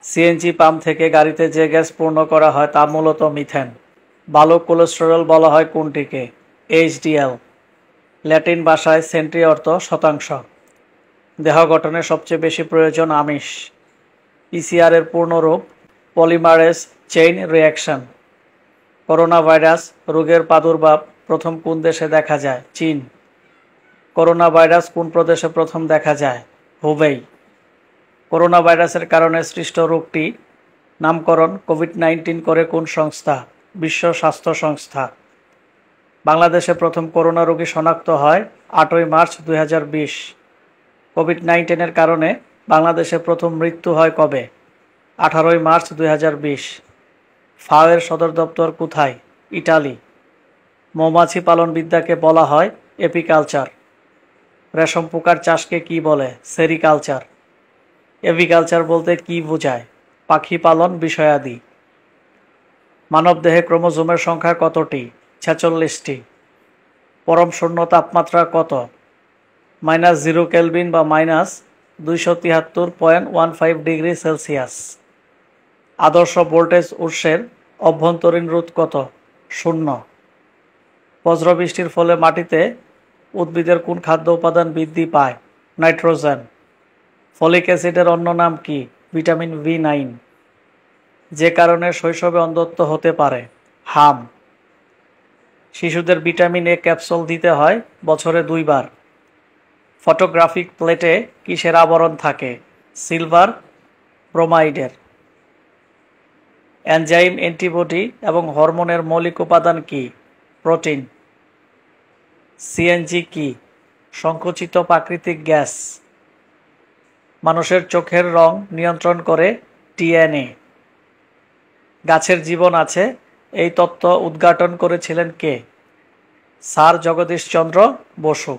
CNG pump থেকে গাড়িতে যে গ্যাস পূর্ণ করা হয় তা মূলত মিথেন। ভালো কোলেস্টেরল বলা হয় কোনটিকে? এইচডিএল। ল্যাটিন ভাষায় সেন্ট্রি অর্থ শতাংশ। দেহ গঠনে সবচেয়ে বেশি প্রয়োজন আমিষ। পিসিআর এর পূর্ণরূপ polymerase chain reaction. Corona virus রোগের প্রাদুর্ভাব প্রথম কোন দেশে দেখা যায়? চীন। করোনা ভাইরাস কোন প্রদেশে প্রথম দেখা যায়? হুবেই। করোনা ভাইরাসের কারণে সৃষ্ট রোগটি নামকরণ কোভিড-19 করে কোন সংস্থা? বিশ্ব স্বাস্থ্য সংস্থা। বাংলাদেশে প্রথম করোনা রোগী শনাক্ত হয় 8ই মার্চ 2020। কোভিড-19 কারণে বাংলাদেশে প্রথম মৃত্যু হয় কবে? 18ই মার্চ 2020। ফাও এর সদর দপ্তর কোথায়? ইটালি। মৌমাছি পালন বিদ্যাকে বলা হয় এপিকালচার। রেশম পোকার চাষকে কি বলে? সেরিকালচার। এভিকালচার বলতে কি বোঝায়? পাখি পালন বিষয়াদি। মানবদেহে ক্রোমোজোমের সংখ্যা কতটি? 46টি। পরম শূন্য তাপমাত্রা কত? -0 কেলভিন বা -273.15 ডিগ্রি সেলসিয়াস। আদর্শ ভোল্টেজ উৎসের অভ্যন্তরীণ রোধ কত? 0। বজ্রবৃষ্টির ফলে মাটিতে উদ্ভিদের কোন খাদ্য উপাদান বৃদ্ধি পায়? নাইট্রোজেন। ফলিক অ্যাসিডের অন্য নাম কি? Vitamin B9। যে কারণে শৈশবে অন্ধত্ব হতে পারে? হাম। শিশুদের ভিটামিন এ ক্যাপসুল দিতে হয় বছরে 2 বার। ফটোগ্রাফিক প্লেটে কিসের আবরণ থাকে? সিলভার ব্রোমাইডের। এনজাইম, অ্যান্টিবডি এবং হরমোনের মৌলিক উপাদান কি? প্রোটিন। সিএনজি কি? সংকুচিত প্রাকৃতিক গ্যাস। মানুষের চোখের রং নিয়ন্ত্রণ করে ডিএনএ। গাছের জীবন আছে এই তত্ত্ব উদ্ঘাটন করেছিলেন কে? স্যার জগদীশ চন্দ্র বসু।